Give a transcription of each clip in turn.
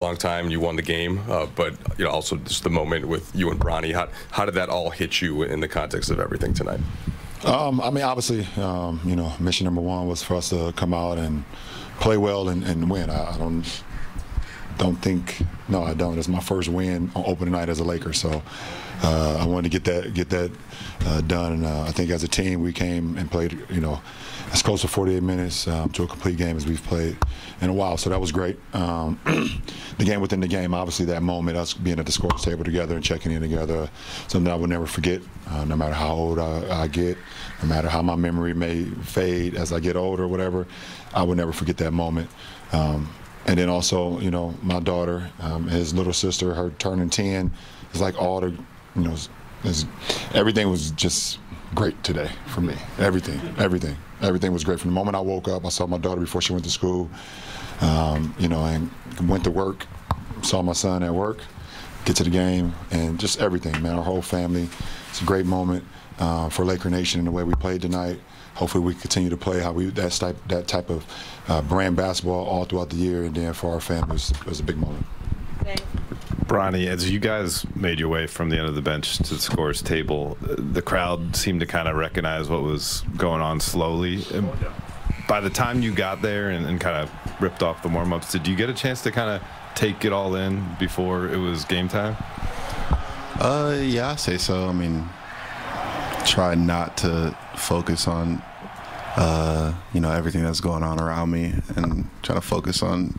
long time. You won the game, but also just the moment with you and Bronny. How did that all hit you in the context of everything tonight? I mean, obviously, mission number one was for us to come out and play well and win. I don't think. No, I don't. It's my first win on opening night as a Laker, so I wanted to get that done. And I think as a team, we came and played, as close to 48 minutes to a complete game as we've played in a while. So that was great. The game within the game, obviously, that moment, us being at the scores table together and checking in together, something I would never forget. No matter how old I get, no matter how my memory may fade as I get older or whatever, I would never forget that moment. And then also, my daughter, his little sister, her turning 10, it's like all the, everything was just great today for me. Everything was great. From the moment I woke up, I saw my daughter before she went to school, and went to work, saw my son at work, get to the game, and just everything, man, our whole family. It's a great moment for Laker Nation in the way we played tonight. Hopefully we continue to play that type of brand basketball all throughout the year, and then for our fans, it was a big moment. Bronny, as you guys made your way from the end of the bench to the scores table, the crowd seemed to kind of recognize what was going on slowly. And by the time you got there and kind of ripped off the warm-ups, did you get a chance to kind of take it all in before it was game time? Yeah, I say so. I mean, try not to focus on everything that's going on around me, and try to focus on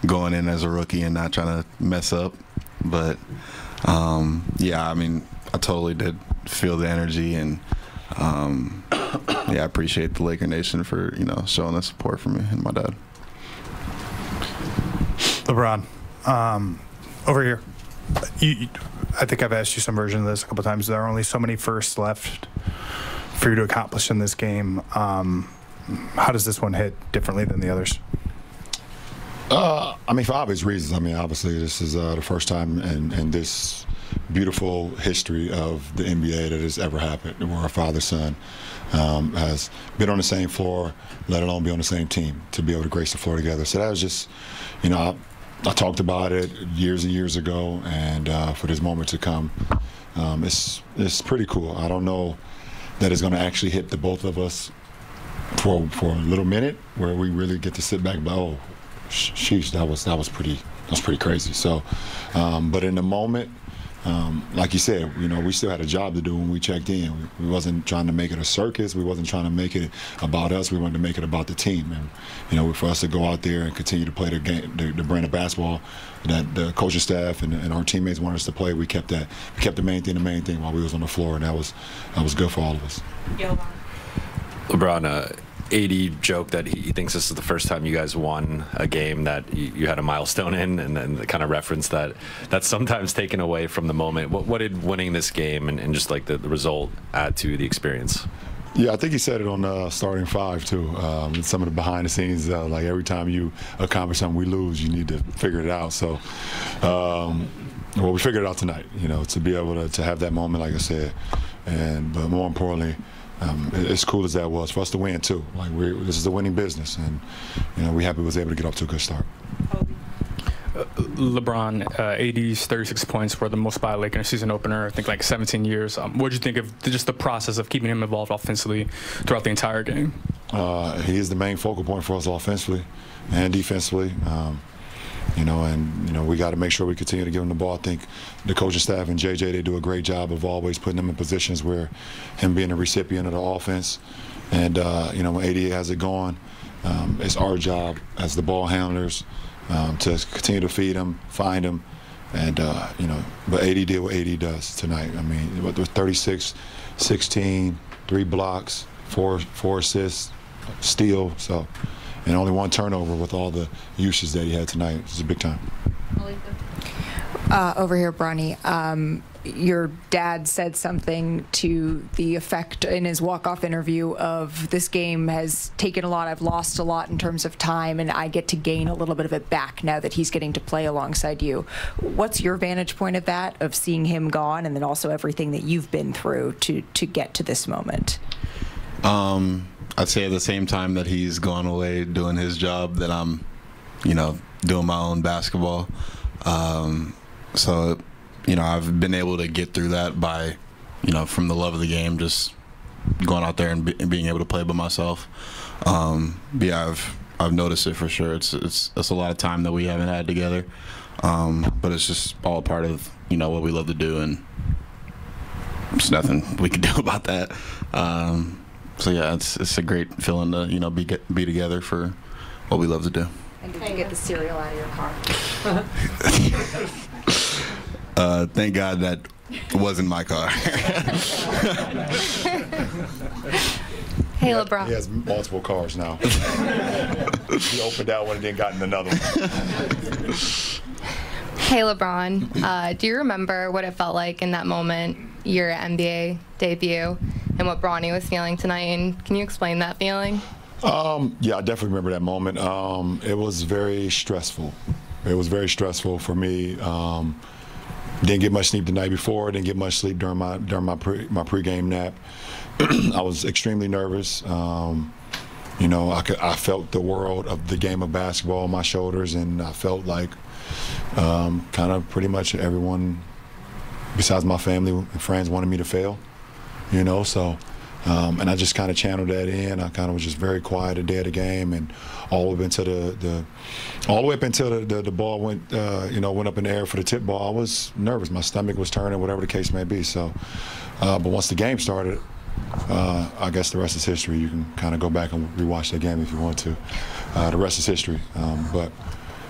going in as a rookie and not trying to mess up. But yeah, I mean, I totally did feel the energy, and yeah, I appreciate the Laker Nation for showing the support for me and my dad. LeBron, over here. I think I've asked you some version of this a couple times. There are only so many firsts left for you to accomplish in this game. How does this one hit differently than the others? I mean, for obvious reasons. I mean, obviously, this is the first time in this beautiful history of the NBA that has ever happened, where a father-son has been on the same floor, let alone be on the same team, to be able to grace the floor together. So that was just, I talked about it years and years ago, and for this moment to come, it's pretty cool. I don't know that it's going to actually hit the both of us for a little minute, where we really get to sit back and go, oh, sheesh, that was pretty crazy. So, but in the moment, like you said, we still had a job to do when we checked in. We wasn't trying to make it a circus. We wasn't trying to make it about us. We wanted to make it about the team. And for us to go out there and continue to play the game, the brand of basketball that the coaching staff and our teammates wanted us to play, we kept that. We kept the main thing while we was on the floor, and that was good for all of us. LeBron, AD joked that he thinks this is the first time you guys won a game that you had a milestone in, and then kind of referenced that's sometimes taken away from the moment. What did winning this game and just like the result add to the experience? Yeah, I think he said it on Starting Five too. Some of the behind the scenes, like every time you accomplish something we lose, you need to figure it out. So, well, we figured it out tonight. To be able to have that moment, like I said, but more importantly, as cool as that was, for us to win too. Like this is a winning business, and we happy we was able to get off to a good start. LeBron, AD's 36 points were the most by a Laker in a season opener, I think like 17 years. What did you think of just the process of keeping him involved offensively throughout the entire game? He is the main focal point for us offensively and defensively. We got to make sure we continue to give him the ball. I think the coaching staff and JJ, they do a great job of always putting him in positions where him being a recipient of the offense. And, when AD has it going, it's our job as the ball handlers to continue to feed him, find him. And, but AD did what AD does tonight. I mean, it was 36, 16, 3 blocks, 4 assists, steal. So. And only 1 turnover with all the usage that he had tonight. It's a big time. Over here, Bronny, your dad said something to the effect in his walk-off interview of this game has taken a lot, I've lost a lot in terms of time, and I get to gain a little bit of it back now that he's getting to play alongside you. What's your vantage point of that, of seeing him gone, and then also everything that you've been through to get to this moment? I'd say at the same time that he's gone away doing his job, that I'm, doing my own basketball. So, you know, I've been able to get through that by, you know, from the love of the game, just going out there and being able to play by myself. But yeah, I've noticed it for sure. It's a lot of time that we haven't had together, but it's just all part of, you know, what we love to do, and there's nothing we can do about that. So yeah, it's a great feeling to, you know, be together for what we love to do. And did you get the cereal out of your car? Thank God that wasn't my car. Hey, LeBron. He has multiple cars now. He opened that one and then got in another one. Hey, LeBron. Do you remember what it felt like in that moment, your NBA debut, and what Bronny was feeling tonight? And can you explain that feeling? Yeah, I definitely remember that moment. It was very stressful. It was very stressful for me. Didn't get much sleep the night before. Didn't get much sleep during my pregame nap. I was extremely nervous. You know, I felt the world of the game of basketball on my shoulders, and I felt like kind of pretty much everyone besides my family and friends wanted me to fail. You know, so. And I just kind of channeled that in. I kind of was just very quiet the day of the game, and all the way up until the ball went, you know, went up in the air for the tip ball. I was nervous. My stomach was turning, whatever the case may be. So, but once the game started, I guess the rest is history. You can kind of go back and rewatch that game if you want to. The rest is history. But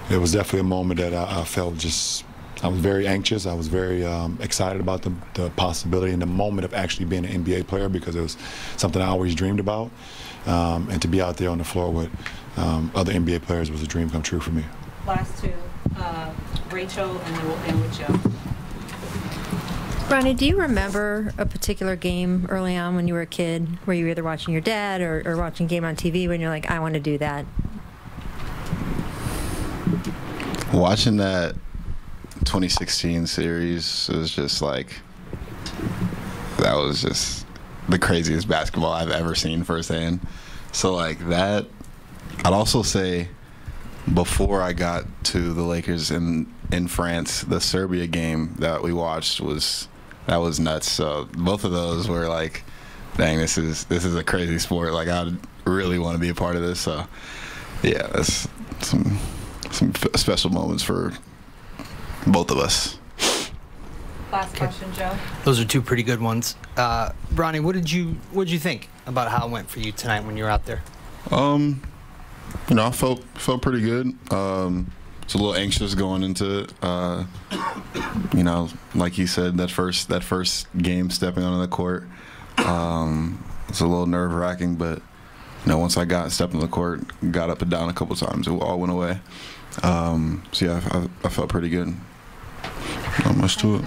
it was definitely a moment that I felt just. I was very anxious. I was very excited about the possibility and the moment of actually being an NBA player, because it was something I always dreamed about. And to be out there on the floor with other NBA players was a dream come true for me. Last two, Rachel, and then we'll end with Joe. Bronny, do you remember a particular game early on when you were a kid where you were either watching your dad or watching a game on TV when you're like, I want to do that? Watching that 2016 series was just like, that was just the craziest basketball I've ever seen firsthand. So like that, I'd also say before I got to the Lakers in France, the Serbia game that we watched was nuts. So both of those were like, dang, this is a crazy sport. Like I really want to be a part of this. So yeah, that's some special moments for both of us. Last question, Joe. Those are two pretty good ones. Bronny, what did you think about how it went for you tonight when you were out there? You know, I felt pretty good. Was a little anxious going into it. You know, like he said, that first game stepping onto the court, was a little nerve-wracking, but you know, once I stepped on the court, got up and down a couple times, it all went away. So yeah, I felt pretty good. Not much to it.